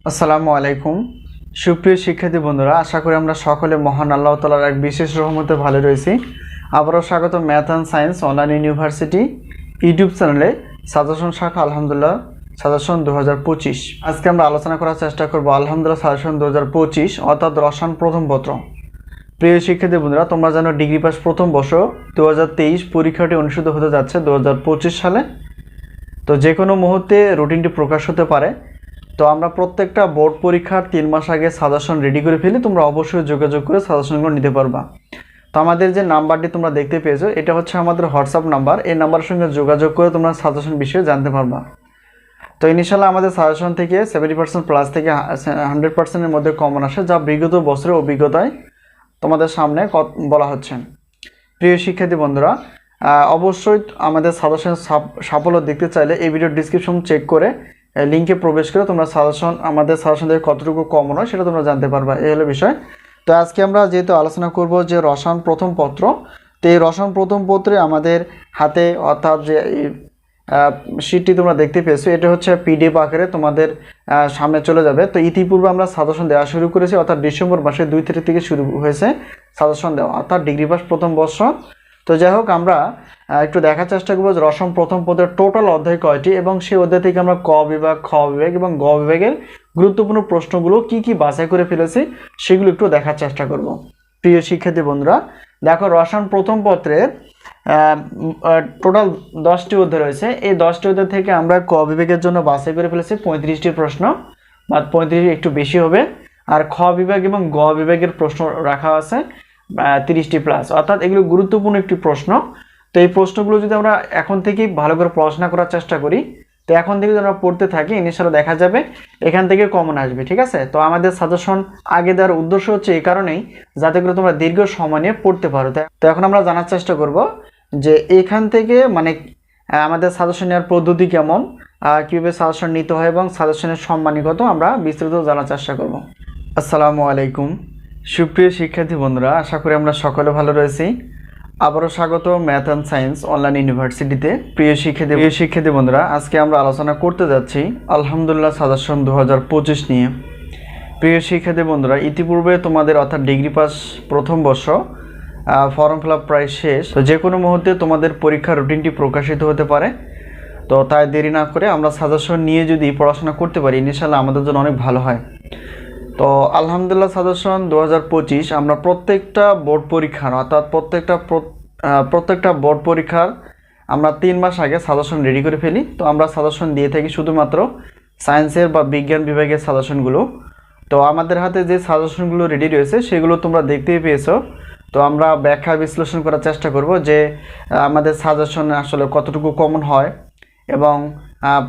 আসসালামু আলাইকুম সুপ্রিয় শিক্ষার্থী বন্ধুরা, আশা করি আমরা সকলে মহান আল্লাহ তাআলার এক বিশেষ রহমতে ভালো রয়েছি। আবারও স্বাগত math and science online university YouTube চ্যানেলে সাজেশন শাখা আলহামদুলিল্লাহ সাজেশন 2025। আজকে আমরা আলোচনা করার চেষ্টা করব আলহামদুলিল্লাহ সাজেশন 2025 অর্থাৎ রসায়ন প্রথম পত্র। প্রিয় শিক্ষার্থী বন্ধুরা, তোমরা জানো ডিগ্রি পাস প্রথম বর্ষ 2023 পরীক্ষাটি অনুষ্ঠিত হতে যাচ্ছে 2025 সালে। তো যে কোনো মুহূর্তে রুটিনটি প্রকাশ হতে পারে। তো আমরা প্রত্যেকটা বোর্ড পরীক্ষার 3 মাস আগে সাজেশন রেডি করে ফেলি, তোমরা অবশ্যই যোগাযোগ করে সাজেশনগুলো নিতে পারবা। তো আমাদের যে নাম্বারটি তোমরা দেখতে পেয়েছো এটা হচ্ছে আমাদের হোয়াটসঅ্যাপ নাম্বার। এই নাম্বারের সঙ্গে যোগাযোগ করে তোমরা সাজেশন বিষয়ে জানতে পারবা। তো ইনশাআল্লাহ আমাদের সাজেশন থেকে 70% প্লাস থেকে 100%-এর মধ্যে কমন আসে, যা বিগত বছরের অভিজ্ঞতায় তোমাদের সামনে বলা হচ্ছে। প্রিয় শিক্ষার্থী বন্ধুরা, অবশ্যই আমাদের সাজেশন সাফল্য দেখতে চাইলে এই ভিডিওর ডিসক্রিপশন চেক করে লিঙ্কে প্রবেশ করে তোমরা আমাদের সাজেশন থেকে কতটুকু কমন হয় সেটা তোমরা জানতে পারবা। এই হলো বিষয়। তো আজকে আমরা যেহেতু আলোচনা করব যে রসায়ন প্রথম পত্র, তো এই রসায়ন প্রথম পত্রে আমাদের হাতে অর্থাৎ যে শিটটি তোমরা দেখতে পেয়েছো এটা হচ্ছে পিডিএফ আকারে তোমাদের সামনে চলে যাবে। তো ইতিপূর্বে আমরা সাজেশন দেওয়া শুরু করেছি, অর্থাৎ ডিসেম্বর মাসের 2 তারিখ থেকে শুরু হয়েছে সাজেশন দেওয়া, অর্থাৎ ডিগ্রি পাস প্রথম বর্ষ। তো যাই হোক, আমরা একটু দেখার চেষ্টা করবো যে রসায়ন প্রথম পত্রের টোটাল অধ্যায় কয়টি এবং সেই অধ্যায় থেকে আমরা ক বিভাগ, খ বিভাগ এবং গ বিভাগের গুরুত্বপূর্ণ প্রশ্নগুলো কি কি বাছাই করে ফেলেছি সেগুলো একটু দেখার চেষ্টা করব। প্রিয় শিক্ষার্থী বন্ধুরা, দেখো রসায়ন প্রথম পত্রের টোটাল 10টি অধ্যায় রয়েছে। এই 10টি অধ্যায় থেকে আমরা ক বিভাগের জন্য বাছাই করে ফেলেছি 35টি প্রশ্ন, বা 35 একটু বেশি হবে। আর খ বিভাগ এবং গ বিভাগের প্রশ্ন রাখা আছে 30টি প্লাস, অর্থাৎ এগুলো গুরুত্বপূর্ণ একটি প্রশ্ন। তো এই প্রশ্নগুলো যদি আমরা এখন থেকেই ভালো করে পড়াশোনা করার চেষ্টা করি, তো এখন থেকে যদি আমরা পড়তে থাকি ইনশাআল্লাহ দেখা যাবে এখান থেকে কমন আসবে। ঠিক আছে, তো আমাদের সাজেশন আগে দেওয়ার উদ্দেশ্য হচ্ছে এই কারণেই যাতে করে তোমরা দীর্ঘ সময় নিয়ে পড়তে পারো। তো এখন আমরা জানার চেষ্টা করব যে এখান থেকে মানে আমাদের সাজেশন নেওয়ার পদ্ধতি কেমন, কীভাবে সাজেশন নিতে হয় এবং সাজেশনের সম্মানিগত আমরা বিস্তারিত জানার চেষ্টা করব। আসসালামু আলাইকুম সুপ্রিয় শিক্ষার্থী বন্ধুরা, আশা করি আমরা সকলে ভালো রয়েছি। আবারও স্বাগত ম্যাথ অ্যান্ড সায়েন্স অনলাইন ইউনিভার্সিটিতে। প্রিয় শিক্ষার্থী বন্ধুরা, আজকে আমরা আলোচনা করতে যাচ্ছি আলহামদুলিল্লাহ সাজেশন 2025 নিয়ে। প্রিয় শিক্ষার্থী বন্ধুরা, ইতিপূর্বে তোমাদের অর্থাৎ ডিগ্রি পাস প্রথম বর্ষ ফর্ম ফিল আপ প্রায় শেষ। তো যে কোনো মুহূর্তে তোমাদের পরীক্ষার রুটিনটি প্রকাশিত হতে পারে। তো তাই দেরি না করে আমরা সাজেশন নিয়ে যদি পড়াশোনা করতে পারি ইনশাআল্লাহ আমাদের জন্য অনেক ভালো হয়। তো আলহামদুলিল্লাহ সাজেশন 2025 আমরা প্রত্যেকটা বোর্ড পরীক্ষার অর্থাৎ প্রত্যেকটা বোর্ড পরীক্ষার আমরা 3 মাস আগে সাজেশন রেডি করে ফেলি। তো আমরা সাজেশন দিয়ে থাকি শুধুমাত্র সায়েন্সের বা বিজ্ঞান বিভাগের সাজেশনগুলো। তো আমাদের হাতে যে সাজেশনগুলো রেডি রয়েছে সেগুলো তোমরা দেখতেই পেয়েছো। তো আমরা ব্যাখ্যা বিশ্লেষণ করার চেষ্টা করব যে আমাদের সাজেশনে আসলে কতটুকু কমন হয় এবং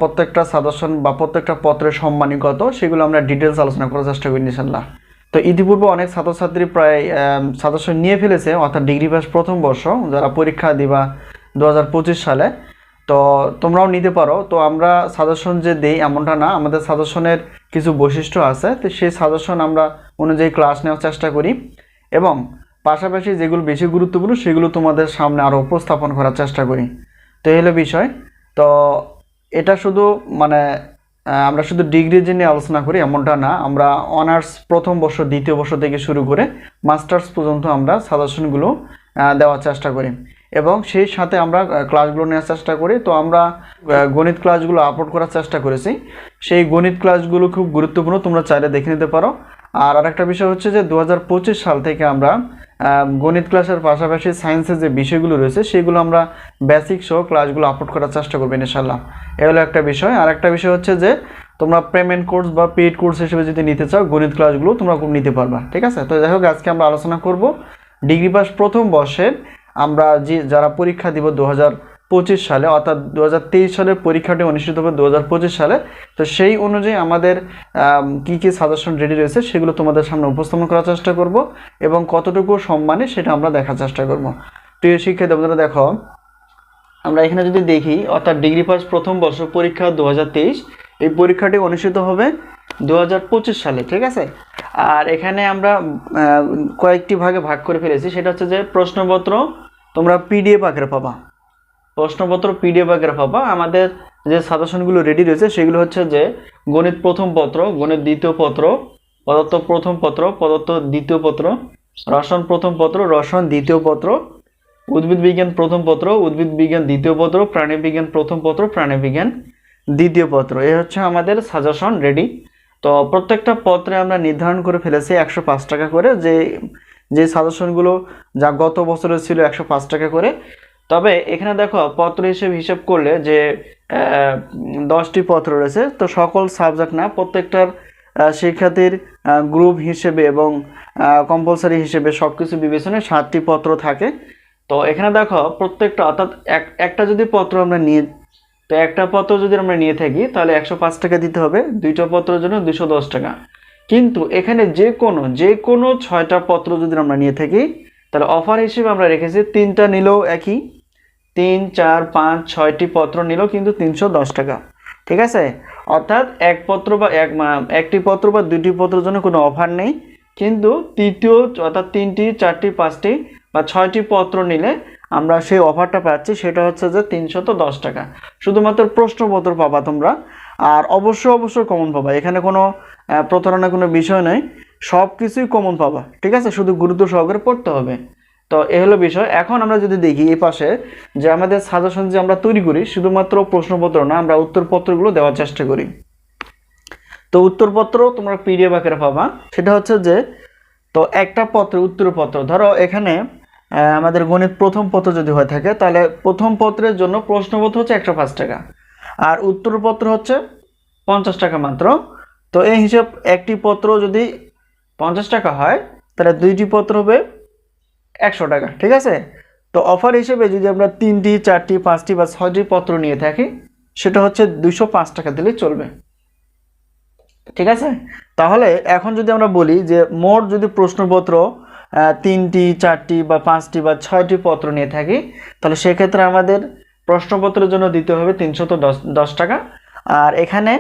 প্রত্যেকটা সাজেশন বা প্রত্যেকটা পত্রের সম্মানী কত সেগুলো আমরা ডিটেলস আলোচনা করার চেষ্টা করি ইনশাআল্লাহ। তো ইতিপূর্বে অনেক ছাত্রছাত্রী প্রায় সাজেশন নিয়ে ফেলেছে, অর্থাৎ ডিগ্রি পাস প্রথম বর্ষ যারা পরীক্ষা দিবা 2025 সালে। তো তোমরাও নিতে পারো। তো আমরা সাজেশন যে দেই এমনটা না, আমাদের সাজেশনের কিছু বৈশিষ্ট্য আছে। তো সেই সাজেশন আমরা অনুযায়ী ক্লাস নেওয়ার চেষ্টা করি এবং পাশাপাশি যেগুলো বেশি গুরুত্বপূর্ণ সেগুলো তোমাদের সামনে আরও উপস্থাপন করার চেষ্টা করি। তো এই হলো বিষয়। তো এটা শুধু মানে আমরা শুধু ডিগ্রি নিয়ে আলোচনা করি এমনটা না, আমরা অনার্স প্রথম বর্ষ দ্বিতীয় বর্ষ থেকে শুরু করে মাস্টার্স পর্যন্ত আমরা সাজেশনগুলো দেওয়ার চেষ্টা করি এবং সেই সাথে আমরা ক্লাসগুলো নেওয়ার চেষ্টা করি। তো আমরা গণিত ক্লাসগুলো আপলোড করার চেষ্টা করেছি, সেই গণিত ক্লাসগুলো খুব গুরুত্বপূর্ণ, তোমরা চাইলে দেখে নিতে পারো। আর আরেকটা বিষয় হচ্ছে যে 2025 সাল থেকে আমরা গণিত ক্লাসের পাশাপাশি সায়েন্সের যে বিষয়গুলো রয়েছে সেগুলো আমরা বেসিক সহ ক্লাসগুলো আপলোড করার চেষ্টা করবো ইনশাআল্লাহ। এ হলো একটা বিষয়। আর একটা বিষয় হচ্ছে যে তোমরা পেমেন্ট কোর্স বা পেইড কোর্স হিসেবে যদি নিতে চাও গণিত ক্লাসগুলো তোমরা নিতে পারবা। ঠিক আছে, তো যাই হোক আজকে আমরা আলোচনা করব ডিগ্রি পাস প্রথম বর্ষের আমরা যারা পরীক্ষা দিব 2025 সালে, অর্থাৎ 2023 সালের পরীক্ষাটি অনুষ্ঠিত হবে 2025 সালে। তো সেই অনুযায়ী আমাদের কি কি সাজেশন রেডি রয়েছে সেগুলো তোমাদের সামনে উপস্থাপন করার চেষ্টা করব এবং কতটুকু সম্মানে সেটা আমরা দেখার চেষ্টা করব। প্রিয় শিক্ষার্থী বন্ধুরা, দেখো আমরা এখানে যদি দেখি অর্থাৎ ডিগ্রি পাস প্রথম বর্ষ পরীক্ষা 2023, এই পরীক্ষাটি অনুষ্ঠিত হবে 2025 সালে। ঠিক আছে, আর এখানে আমরা কয়েকটি ভাগে ভাগ করে ফেলেছি। সেটা হচ্ছে যে প্রশ্নপত্র তোমরা পিডিএফ আকারে পাবা, প্রশ্নপত্র পিডিএফ আকারে পাবা। আমাদের যে সাজেশনগুলো রেডি রয়েছে সেগুলো হচ্ছে যে গণিত প্রথম পত্র, গণিত দ্বিতীয় পত্র, পদার্থ প্রথম পত্র, পদার্থ দ্বিতীয় পত্র, রসায়ন প্রথম পত্র, রসায়ন দ্বিতীয় পত্র, উদ্ভিদ বিজ্ঞান প্রথম পত্র, উদ্ভিদ বিজ্ঞান দ্বিতীয় পত্র, প্রাণী বিজ্ঞান প্রথম পত্র, প্রাণী বিজ্ঞান দ্বিতীয় পত্র। এই হচ্ছে আমাদের সাজেশন রেডি। তো প্রত্যেকটা পত্রে আমরা নির্ধারণ করে ফেলেছি 105 টাকা করে, যে সাজেশনগুলো যা গত বছরে ছিল 105 টাকা করে। তবে এখানে দেখো পত্র হিসেব করলে যে 10টি পত্র রয়েছে, তো সকল সাবজেক্ট না, প্রত্যেকটার শিক্ষার্থীর গ্রুপ হিসেবে এবং কম্পালসারি হিসেবে সব কিছু বিবেচনায় 7টি পত্র থাকে। তো এখানে দেখো প্রত্যেকটা, অর্থাৎ একটা যদি পত্র আমরা নিয়ে, তো একটা পত্র যদি আমরা নিয়ে থাকি তাহলে 105 টাকা দিতে হবে, 2টা পত্রের জন্য 210 টাকা। কিন্তু এখানে যে কোনো 6টা পত্র যদি আমরা নিয়ে থাকি তাহলে অফার হিসেবে আমরা রেখেছি 3টা নিলেও একই, 3, 4, 5, 6টি পত্র নিলেও কিন্তু 310 টাকা। ঠিক আছে, অর্থাৎ একটি পত্র বা 2টি পত্রের জন্য কোনো অফার নেই, কিন্তু তৃতীয় অর্থাৎ 3টি, 4টি, 5টি বা 6টি পত্র নিলে আমরা সেই অফারটা পাচ্ছি, সেটা হচ্ছে যে 310 টাকা। শুধুমাত্র প্রশ্নপত্র পাবা তোমরা, আর অবশ্যই কমন পাবা। এখানে কোনো প্রতারণার কোনো বিষয় নেই, সব কিছুই কমন পাবা। ঠিক আছে, শুধু গুরুত্ব সহকারে পড়তে হবে। তো এ হলো বিষয়। এখন আমরা যদি দেখি এই পাশে যে আমাদের সাজেশন যে আমরা তৈরি করি, শুধুমাত্র প্রশ্নপত্র না, আমরা উত্তরপত্রগুলো দেওয়ার চেষ্টা করি। তো উত্তরপত্র তোমরা পিডিএফ আকারে পাবা। সেটা হচ্ছে যে, তো একটা পত্র উত্তরপত্র, ধরো এখানে আমাদের গণিত প্রথম পত্র যদি হয়ে থাকে তাহলে প্রথম পত্রের জন্য প্রশ্নপত্র হচ্ছে 105 টাকা আর উত্তরপত্র হচ্ছে 50 টাকা মাত্র। তো এই হিসাব একটি পত্র যদি 50 টাকা হয় তাহলে 2টি পত্র হবে 100 টাকা। ঠিক আছে, তো অফার হিসেবে যদি আমরা 3টি, 4টি, 5টি বা 6টি পত্র নিয়ে থাকি সেটা হচ্ছে 205 টাকা দিলে চলবে। ঠিক আছে, তাহলে এখন যদি আমরা বলি যে মোট যদি প্রশ্নপত্র 3টি, 4টি বা 5টি বা 6টি পত্র নিয়ে থাকি তাহলে সেক্ষেত্রে আমাদের প্রশ্নপত্রের জন্য দিতে হবে 310 টাকা। আর এখানে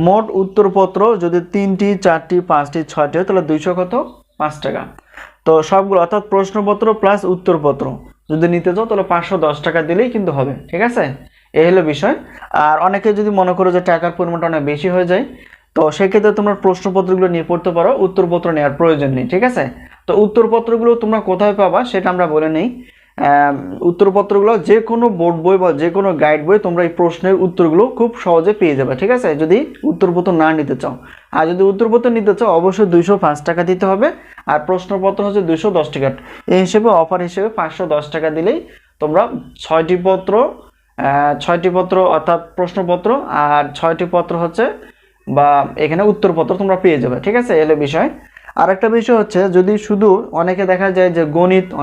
মোট উত্তরপত্র যদি 3টি, 4টি, 5টি, 6টি হয় তাহলে 5 টাকা। তো সবগুলো অর্থাৎ প্রশ্নপত্র প্লাস উত্তরপত্র যদি নিতে চাও তাহলে 510 টাকা দিলেই কিন্তু হবে। ঠিক আছে, এই হলো বিষয়। আর অনেকে যদি মনে করো যে টাকার পরিমাণটা অনেক বেশি হয়ে যায়, তো সেক্ষেত্রে তোমরা প্রশ্নপত্রগুলো নিয়ে পড়তে পারো, উত্তরপত্র নেওয়ার প্রয়োজন নেই। ঠিক আছে, তো উত্তরপত্রগুলো তোমরা কোথায় পাবা সেটা আমরা বলে নেই। উত্তরপত্রগুলো যে কোনো বোর্ড বই বা যে কোনো গাইড বই তোমরা এই প্রশ্নের উত্তরগুলো খুব সহজে পেয়ে যাবে। ঠিক আছে, যদি উত্তরপত্র না নিতে চাও। আর যদি উত্তরপত্র নিতে চাও অবশ্যই 205 টাকা দিতে হবে, আর প্রশ্নপত্র হচ্ছে 210 টাকা। এই হিসেবে অফার হিসেবে 510 টাকা দিলেই তোমরা 6টি পত্র অর্থাৎ প্রশ্নপত্র আর 6টি পত্র হচ্ছে বা এখানে উত্তরপত্র তোমরা পেয়ে যাবে। ঠিক আছে, এলো বিষয়। আরেকটা বিষয় হচ্ছে, যদি শুধু অনেকে দেখা যায় যে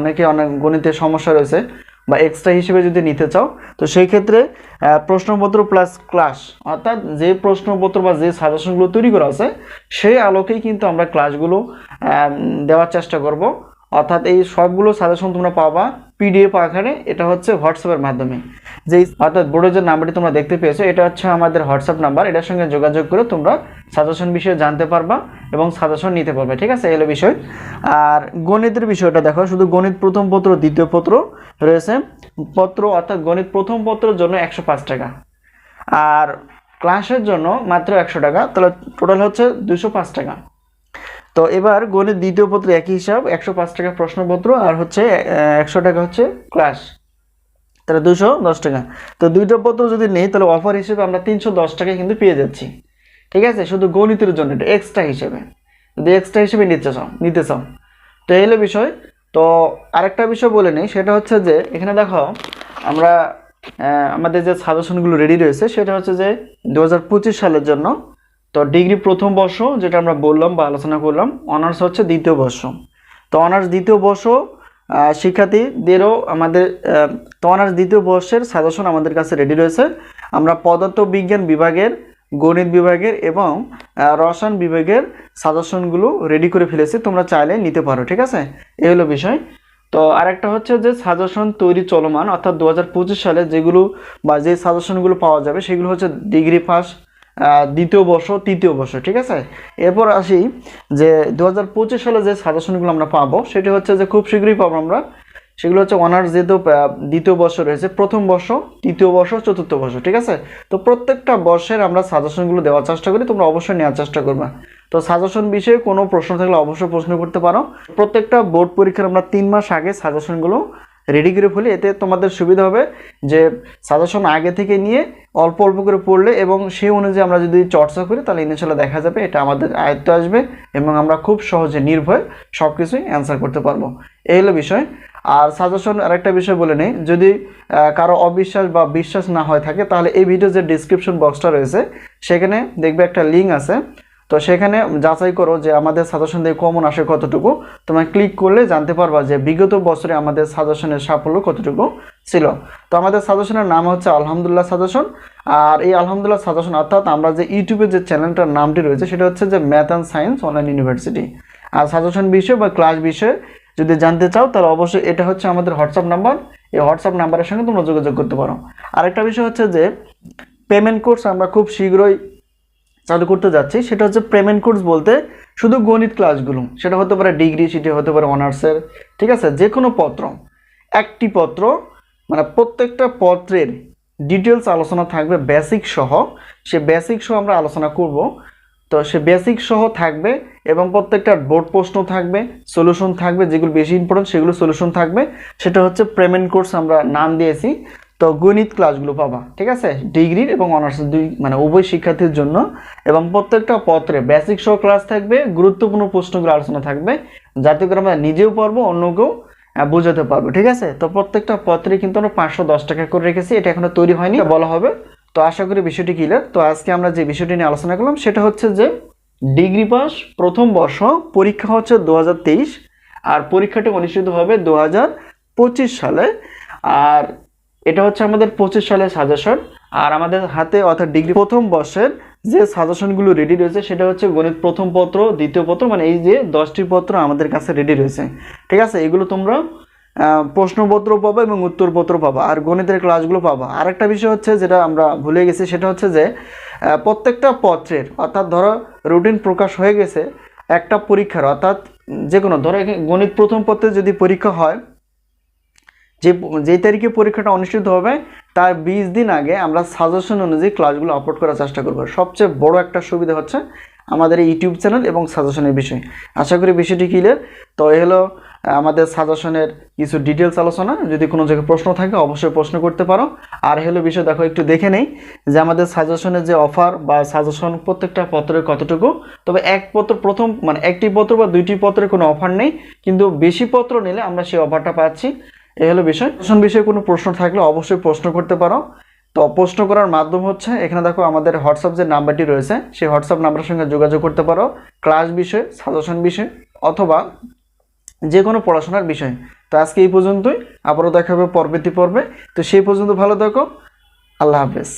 অনেক গণিতের সমস্যা রয়েছে বা এক্সট্রা হিসেবে যদি নিতে চাও, তো সেই ক্ষেত্রে প্রশ্নপত্র প্লাস ক্লাস, অর্থাৎ যে প্রশ্নপত্র বা যে সাজেশনগুলো তৈরি করা আছে সেই আলোকেই কিন্তু আমরা ক্লাসগুলো দেওয়ার চেষ্টা করব। অর্থাৎ এই সবগুলো সাজেশন তোমরা পাবা পিডিএফ আকারে, এটা হচ্ছে হোয়াটসঅ্যাপের মাধ্যমে। যেই অর্থাৎ বোর্ডের যে নাম্বারটি তোমরা দেখতে পেয়েছো এটা হচ্ছে আমাদের হোয়াটসঅ্যাপ নাম্বার, এটার সঙ্গে যোগাযোগ করে তোমরা সাজেশন বিষয়ে জানতে পারবা এবং সাজেশন নিতে পারবে। ঠিক আছে, এলো বিষয়। আর গণিতের বিষয়টা দেখো, শুধু গণিত প্রথম পত্র দ্বিতীয় পত্র রয়েছে পত্র, অর্থাৎ গণিত প্রথম পত্রের জন্য 105 টাকা আর ক্লাসের জন্য মাত্র 100 টাকা, তাহলে টোটাল হচ্ছে 205 টাকা। তো এবার গণিত দ্বিতীয় পত্র একই হিসাব, 105 টাকা প্রশ্নপত্র আর হচ্ছে 100 টাকা হচ্ছে ক্লাস, তাহলে 210 টাকা। তো 2টা পত্র যদি নেই তাহলে অফার হিসেবে আমরা 310 টাকায় কিন্তু পেয়ে যাচ্ছি। ঠিক আছে, শুধু গণিতের জন্য, এটা এক্সট্রা হিসেবে, যদি এক্সট্রা হিসেবে নিতে চাও। তো এই হলো বিষয়। তো আরেকটা বিষয় বলে নেই, সেটা হচ্ছে যে এখানে দেখো আমরা আমাদের যে সাজেশনগুলো রেডি রয়েছে সেটা হচ্ছে যে 2025 সালের জন্য। তো ডিগ্রি প্রথম বর্ষ যেটা আমরা বললাম বা আলোচনা করলাম, অনার্স হচ্ছে দ্বিতীয় বর্ষ। তো অনার্স দ্বিতীয় বর্ষ শিক্ষার্থীদেরও আমাদের তো অনার্স দ্বিতীয় বর্ষের সাজেশন আমাদের কাছে রেডি রয়েছে। আমরা পদার্থ বিজ্ঞান বিভাগের, গণিত বিভাগের এবং রসায়ন বিভাগের সাজেশনগুলো রেডি করে ফেলেছি, তোমরা চাইলে নিতে পারো। ঠিক আছে, এই হলো বিষয়। তো আরেকটা হচ্ছে যে সাজেশন তৈরি চলমান, অর্থাৎ 2025 সালে যেগুলো বা যে সাজেশনগুলো পাওয়া যাবে সেগুলো হচ্ছে ডিগ্রি ফার্স্ট, দ্বিতীয় বর্ষ, তৃতীয় বর্ষ। ঠিক আছে, এরপর আসি যে 2025 সালে যে সাজেশনগুলো আমরা পাবো সেটি হচ্ছে যে খুব শীঘ্রই পাবো আমরা সেগুলো হচ্ছে অনার্স যেহেতু দ্বিতীয় বর্ষ রয়েছে, প্রথম বর্ষ, তৃতীয় বর্ষ, চতুর্থ বর্ষ, ঠিক আছে। তো প্রত্যেকটা বর্ষের আমরা সাজেশনগুলো দেওয়ার চেষ্টা করি, তোমরা অবশ্যই নেওয়ার চেষ্টা করবে। তো সাজেশন বিষয়ে কোনো প্রশ্ন থাকলে অবশ্যই প্রশ্ন করতে পারো। প্রত্যেকটা বোর্ড পরীক্ষার আমরা 3 মাস আগে সাজেশনগুলো রেডি করে ফেলি, এতে তোমাদের সুবিধা হবে যে সাজেশন আগে থেকে নিয়ে অল্প অল্প করে পড়লে এবং সেই অনুযায়ী আমরা যদি চর্চা করি তাহলে ইনশাআল্লাহ দেখা যাবে এটা আমাদের আয়ত্তে আসবে এবং আমরা খুব সহজে নির্ভয়ে সব কিছুই অ্যান্সার করতে পারবো। এই হলো বিষয়। আর সাজেশন আরেকটা বিষয় বলে নেই, যদি কারো অবিশ্বাস বা বিশ্বাস না হয় থাকে তাহলে এই ভিডিও যে ডিসক্রিপশন বক্সটা রয়েছে সেখানে দেখবে একটা লিঙ্ক আছে, তো সেখানে যাচাই করো যে আমাদের সাজেশন দিয়ে কমন আসে কতটুকু। তোমরা ক্লিক করলে জানতে পারবা যে বিগত বছরে আমাদের সাজেশনের সাফল্য কতটুকু ছিল। তো আমাদের সাজেশনের নাম হচ্ছে আলহামদুলিল্লাহ সাজেশন। আর এই আলহামদুলিল্লাহ সাজেশন অর্থাৎ আমরা যে ইউটিউবে যে চ্যানেলটার নামটি রয়েছে সেটা হচ্ছে যে math and science online university. আর সাজেশন বিষয় বা ক্লাস বিষয়ে যদি জানতে চাও তাহলে অবশ্যই এটা হচ্ছে আমাদের হোয়াটসঅ্যাপ নাম্বার, এই হোয়াটসঅ্যাপ নাম্বারের সঙ্গে তোমরা যোগাযোগ করতে পারো। আরেকটা বিষয় হচ্ছে যে পেমেন্ট কোর্স আমরা খুব শীঘ্রই চালু করতে যাচ্ছি, সেটা হচ্ছে পেমেন্ট কোর্স বলতে শুধু গণিত ক্লাসগুলো, সেটা হতে পারে ডিগ্রি, সেটা হতে পারে অনার্সের, ঠিক আছে, যে কোনো পত্র, একটি পত্র মানে প্রত্যেকটা পত্রের ডিটেলস আলোচনা থাকবে বেসিক সহ, সে বেসিক সহ আমরা আলোচনা করব। তো সে বেসিক সহ থাকবে এবং প্রত্যেকটা বোর্ড প্রশ্ন থাকবে, সলিউশন থাকবে, যেগুলো বেশি ইম্পর্টেন্ট সেগুলো সলিউশন থাকবে, সেটা হচ্ছে পেমেন্ট কোর্স আমরা নাম দিয়েছি। তো গণিত ক্লাসগুলো পাবা, ঠিক আছে, ডিগ্রির এবং অনার্সের দুই মানে উভয় শিক্ষার্থীর জন্য। এবং প্রত্যেকটা পত্রে বেসিক সহ ক্লাস থাকবে, গুরুত্বপূর্ণ প্রশ্নগুলো আলোচনা থাকবে, যাতে করে আমরা নিজেও পারবো অন্যকেও বোঝাতে পারবো, ঠিক আছে। তো প্রত্যেকটা পত্রে কিন্তু আমরা 510 টাকা করে রেখেছি, এটা এখনো তৈরি হয়নি, বলা হবে। তো আশা করি বিষয়টি ক্লিয়ার। তো আজকে আমরা যে বিষয়টি নিয়ে আলোচনা করলাম সেটা হচ্ছে যে ডিগ্রি পাস প্রথম বর্ষ পরীক্ষা হচ্ছে 2023, আর পরীক্ষাটি অনুষ্ঠিত হবে 2025 সালে। আর এটা হচ্ছে আমাদের 25 সালের সাজেশন। আর আমাদের হাতে অর্থাৎ ডিগ্রি প্রথম বর্ষের যে সাজেশনগুলো রেডি রয়েছে সেটা হচ্ছে গণিত প্রথম পত্র, দ্বিতীয় পত্র, মানে এই যে 10টি পত্র আমাদের কাছে রেডি রয়েছে, ঠিক আছে। এগুলো তোমরা প্রশ্নপত্র পাবা এবং উত্তরপত্র পাবা, আর গণিতের ক্লাসগুলো পাবা। আরেকটা বিষয় হচ্ছে যেটা আমরা ভুলে গেছি সেটা হচ্ছে যে প্রত্যেকটা পত্রের অর্থাৎ ধরো রুটিন প্রকাশ হয়ে গেছে একটা পরীক্ষার, অর্থাৎ যে কোনো ধরো গণিত প্রথম পত্রে যদি পরীক্ষা হয়, যেই তারিখে পরীক্ষাটা অনুষ্ঠিত হবে তার 20 দিন আগে আমরা সাজেশন অনুযায়ী ক্লাসগুলো আপলোড করার চেষ্টা করব। সবচেয়ে বড় একটা সুবিধা হচ্ছে আমাদের এই ইউটিউব চ্যানেল এবং সাজেশনের বিষয়। আশা করি বিষয়টি ক্লিয়ার। তো এই হলো আমাদের সাজেশনের কিছু ডিটেলস আলোচনা। যদি কোনো জায়গায় প্রশ্ন থাকে অবশ্যই প্রশ্ন করতে পারো। আর হলো বিষয় দেখো একটু দেখে নেই যে আমাদের সাজেশনের যে অফার বা সাজেশন প্রত্যেকটা পত্রের কতটুকু। তবে এক পত্র প্রথম মানে একটি পত্র বা দুইটি পত্রের কোনো অফার নেই, কিন্তু বেশি পত্র নিলে আমরা সেই অফারটা পাচ্ছি। এই হলো বিষয়। বিষয়ে কোনো প্রশ্ন থাকলে অবশ্যই প্রশ্ন করতে পারো। তো প্রশ্ন করার মাধ্যম হচ্ছে এখানে দেখো আমাদের হোয়াটসঅ্যাপ যে নাম্বারটি রয়েছে সেই হোয়াটসঅ্যাপ নাম্বারের সঙ্গে যোগাযোগ করতে পারো, ক্লাস বিষয়, সাজেশন বিষয় অথবা যে কোনো পড়াশোনার বিষয়। তো আজকে এই পর্যন্তই, আবারও দেখা হবে পরবর্তী পর্বে। তো সেই পর্যন্ত ভালো থাকো, আল্লাহ হাফেজ।